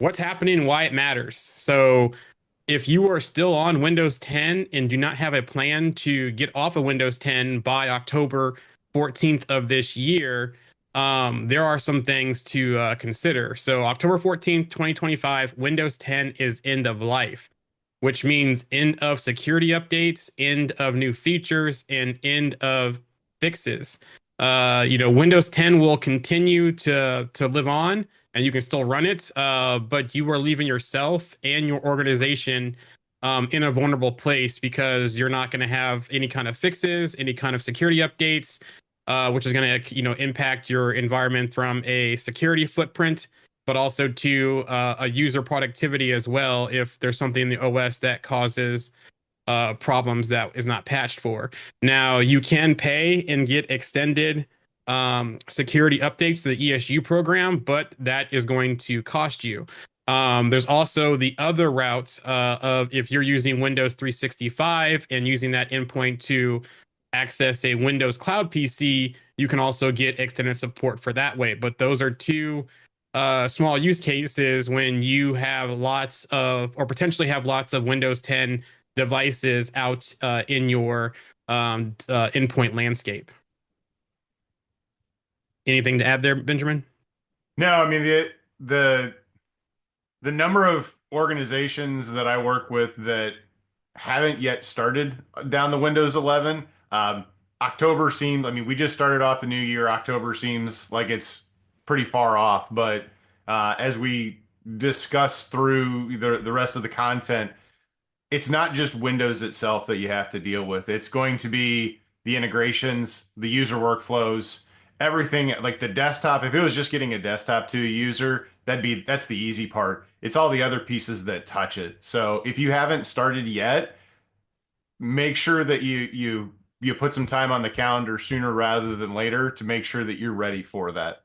what's happening, why it matters. So if you are still on Windows 10 and do not have a plan to get off of Windows 10 by October 14th of this year, there are some things to consider. So October 14th, 2025, Windows 10 is end of life, which means end of security updates, end of new features, and end of fixes. Windows 10 will continue to live on, and you can still run it, but you are leaving yourself and your organization in a vulnerable place because you're not going to have any kind of fixes, any kind of security updates, which is going to impact your environment from a security footprint, but also to a user productivity as well if there's something in the OS that causes problems that is not patched for. Now, you can pay and get extended security updates to the ESU program, but that is going to cost you. There's also the other route of if you're using Windows 365 and using that endpoint to access a Windows Cloud PC, you can also get extended support for that way. But those are two small use cases when you have lots of, or potentially have lots of Windows 10 devices out in your endpoint landscape. Anything to add there, Benjamin? No, I mean the the number of organizations that I work with that haven't yet started down the Windows 11. October seems, I mean, we just started off the new year. October seems like it's pretty far off, but as we discuss through the rest of the content, it's not just Windows itself that you have to deal with. It's going to be the integrations, the user workflows, everything like the desktop. If it was just getting a desktop to a user, that's the easy part. It's all the other pieces that touch it. So if you haven't started yet, make sure that you put some time on the calendar sooner rather than later to make sure that you're ready for that.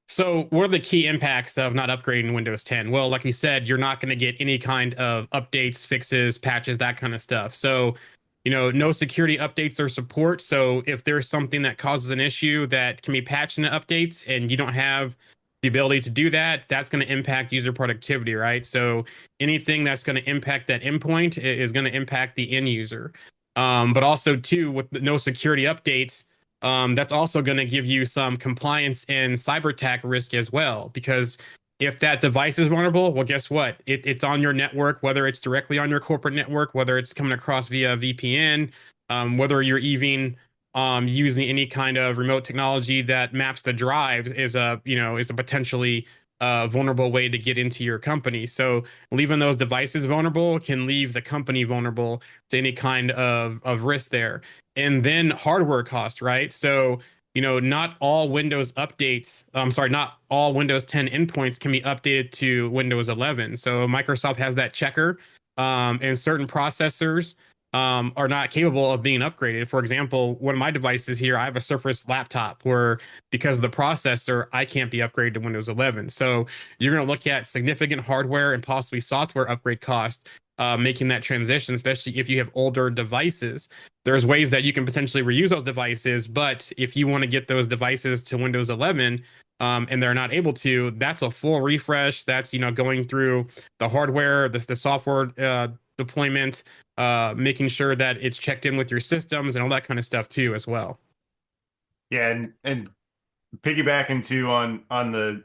So, what are the key impacts of not upgrading Windows 10? Well, like you said, you're not going to get any kind of updates, fixes, patches, that kind of stuff. So, no security updates or support. So, if there's something that causes an issue that can be patched in the updates and you don't have the ability to do that, that's going to impact user productivity, right? So, anything that's going to impact that endpoint is going to impact the end user. But also, too, with no security updates, that's also going to give you some compliance and cyber attack risk as well. Because if that device is vulnerable, well, guess what? It's on your network, whether it's directly on your corporate network, whether it's coming across via VPN, whether you're even using any kind of remote technology that maps the drives is a potentially vulnerable way to get into your company. So leaving those devices vulnerable can leave the company vulnerable to any kind of risk there. And then hardware cost, right? So, not all Windows updates, I'm sorry, not all Windows 10 endpoints can be updated to Windows 11. So Microsoft has that checker, and certain processors are not capable of being upgraded. For example, one of my devices here, I have a Surface laptop where because of the processor, I can't be upgraded to Windows 11. So you're going to look at significant hardware and possibly software upgrade cost, making that transition, especially if you have older devices. There's ways that you can potentially reuse those devices, but if you want to get those devices to Windows 11, and they're not able to, that's a full refresh. That's going through the hardware, the software deployment, making sure that it's checked in with your systems and all that kind of stuff too, as well. Yeah, and piggybacking too on the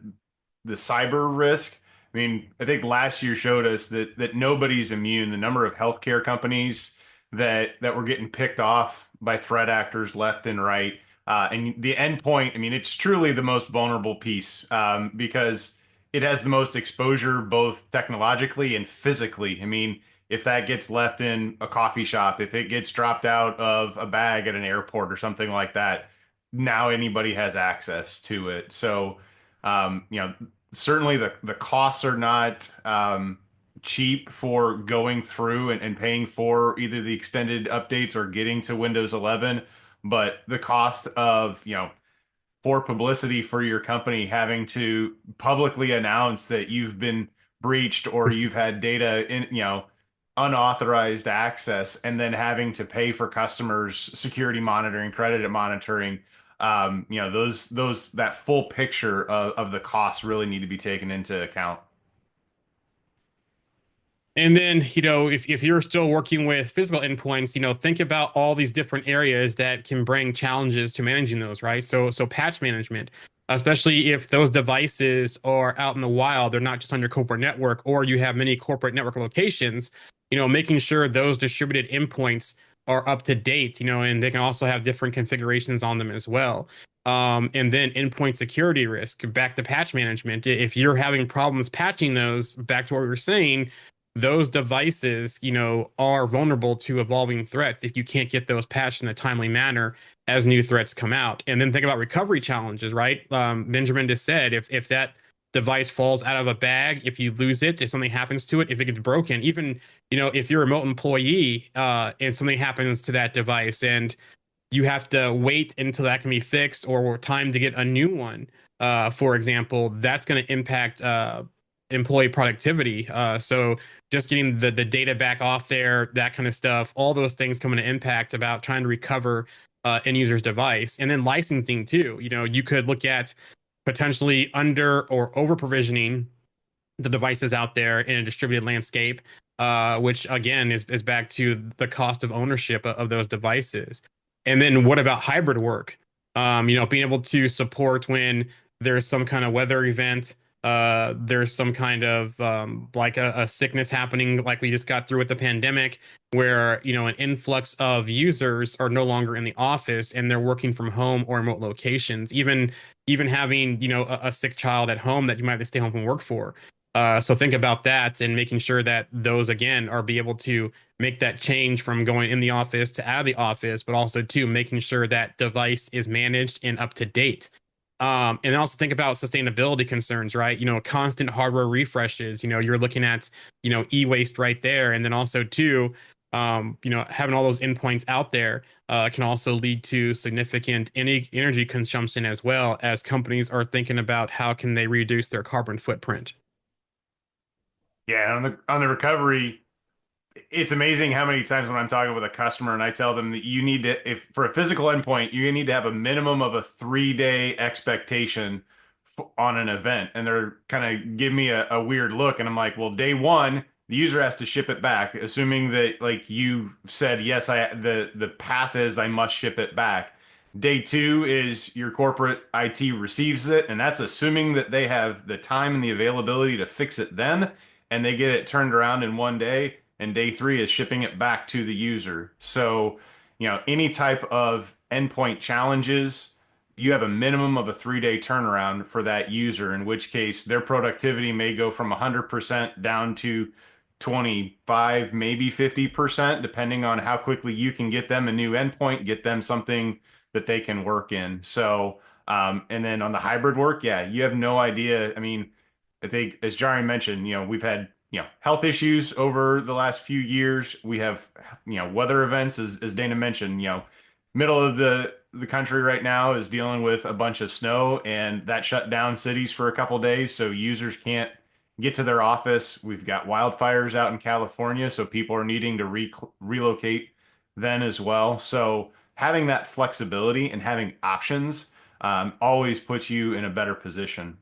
cyber risk. I mean, I think last year showed us that nobody's immune. The number of healthcare companies that were getting picked off by threat actors left and right, and the endpoint. I mean, it's truly the most vulnerable piece because it has the most exposure both technologically and physically. I mean, if that gets left in a coffee shop, if it gets dropped out of a bag at an airport or something like that, now anybody has access to it. So, certainly the costs are not cheap for going through and paying for either the extended updates or getting to Windows 11, but the cost of, for publicity for your company having to publicly announce that you've been breached or you've had data in, unauthorized access and then having to pay for customers security monitoring, credit monitoring. those that full picture of the costs really need to be taken into account. And then, if you're still working with physical endpoints, think about all these different areas that can bring challenges to managing those, right? So patch management, especially if those devices are out in the wild, they're not just on your corporate network, or you have many corporate network locations, making sure those distributed endpoints are up to date, and they can also have different configurations on them as well. And then endpoint security risk, back to patch management. If you're having problems patching those, back to what we were saying, those devices, are vulnerable to evolving threats if you can't get those patched in a timely manner as new threats come out. And then think about recovery challenges, right? Benjamin just said if that device falls out of a bag, if you lose it, if something happens to it, if it gets broken, even if you're a remote employee and something happens to that device and you have to wait until that can be fixed or time to get a new one. For example, that's going to impact employee productivity. So just getting the data back off there, that kind of stuff, all those things come into impact about trying to recover end user's device. And then licensing too. You could look at potentially under or over provisioning the devices out there in a distributed landscape, which again is back to the cost of ownership of those devices. And then what about hybrid work? Being able to support when there's some kind of weather event, there's some kind of like a sickness happening, like we just got through with the pandemic, where an influx of users are no longer in the office and they're working from home or remote locations. Even having a sick child at home that you might have to stay home and work for. So think about that and making sure that those again are be able to make that change from going in the office to out of the office, but also too making sure that device is managed and up to date. And also think about sustainability concerns, right? Constant hardware refreshes. You're looking at e-waste right there, and then also too, having all those endpoints out there can also lead to significant energy consumption as well as companies are thinking about how can they reduce their carbon footprint. Yeah, on the recovery, it's amazing how many times when I'm talking with a customer and I tell them that you need to, if for a physical endpoint, you need to have a minimum of a 3 day expectation on an event. And they're kind of give me a weird look. And I'm like, well, day one, the user has to ship it back, assuming that like you've said, yes, the path is I must ship it back. Day two is your corporate IT receives it, and that's assuming that they have the time and the availability to fix it then, and they get it turned around in 1 day. And day three is shipping it back to the user. So, any type of endpoint challenges, you have a minimum of a 3 day turnaround for that user, in which case their productivity may go from 100% down to 25, maybe 50%, depending on how quickly you can get them a new endpoint, get them something that they can work in. So, and then on the hybrid work, yeah, you have no idea. I mean, I think as Jari mentioned, we've had, health issues over the last few years. We have, weather events, as Dana mentioned, middle of the country right now is dealing with a bunch of snow, and that shut down cities for a couple days, so users can't get to their office. We've got wildfires out in California, so people are needing to relocate then as well. So having that flexibility and having options always puts you in a better position.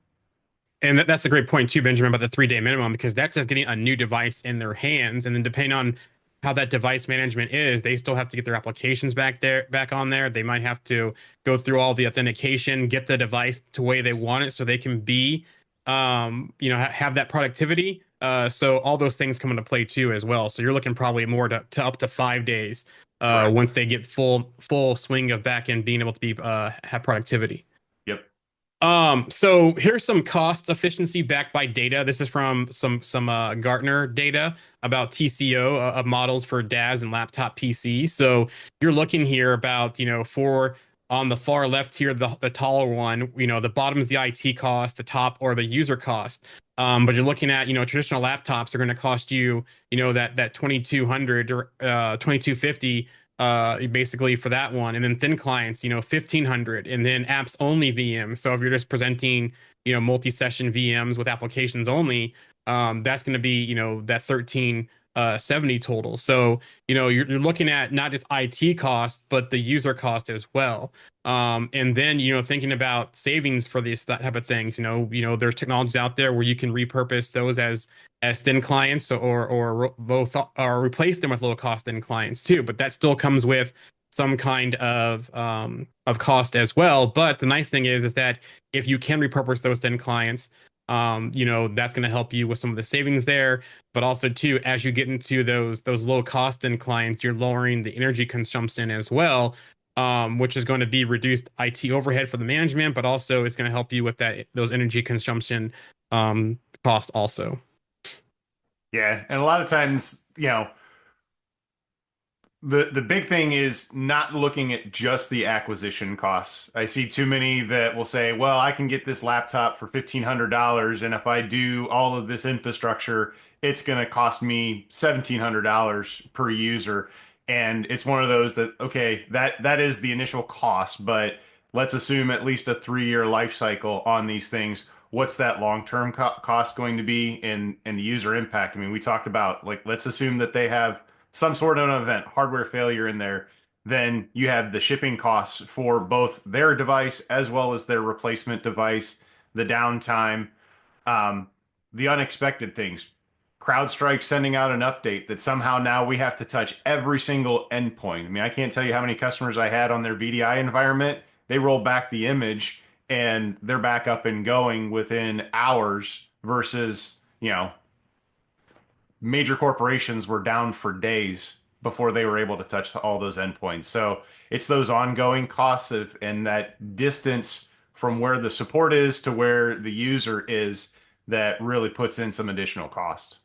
And that's a great point too, Benjamin, about the 3 day minimum, because that's just getting a new device in their hands. And then depending on how that device management is, they still have to get their applications back on there. They might have to go through all the authentication, get the device to the way they want it so they can be, have that productivity. So all those things come into play too as well. So you're looking probably more to up to 5 days Correct. once they get full swing of back end being able to be have productivity. Yep. So here's some cost efficiency backed by data. This is from some Gartner data about TCO of models for DAS and laptop PCs. So you're looking here about, for on the far left here, the taller one, the bottom is the IT cost, the top or the user cost. But you're looking at, traditional laptops are going to cost you, that 2200 or 2250 basically for that one. And then thin clients, 1500, and then apps only VMs. So if you're just presenting, multi-session VMs with applications only, that's going to be, that 13 70 total. So, you're looking at not just IT cost, but the user cost as well. And then, thinking about savings for these that type of things, there's technologies out there where you can repurpose those as thin clients or low or replace them with low cost thin clients too. But that still comes with some kind of cost as well. But the nice thing is that if you can repurpose those thin clients, that's going to help you with some of the savings there. But also too, as you get into those low cost thin clients, you're lowering the energy consumption as well, which is going to be reduced IT overhead for the management, but also it's going to help you with those energy consumption costs also. Yeah, and a lot of times, the big thing is not looking at just the acquisition costs. I see too many that will say, "Well, I can get this laptop for $1,500, and if I do all of this infrastructure, it's going to cost me $1,700 per user." And it's one of those that, okay, that is the initial cost, but let's assume at least a 3-year life cycle on these things. What's that long-term co cost going to be and the user impact? I mean, we talked about, like, let's assume that they have some sort of an event, hardware failure in there, then you have the shipping costs for both their device as well as their replacement device, the downtime, um, the unexpected things. CrowdStrike sending out an update that somehow now we have to touch every single endpoint. I mean, I can't tell you how many customers I had on their VDI environment. They roll back the image and they're back up and going within hours versus, major corporations were down for days before they were able to touch all those endpoints. So it's those ongoing costs of and that distance from where the support is to where the user is that really puts in some additional cost.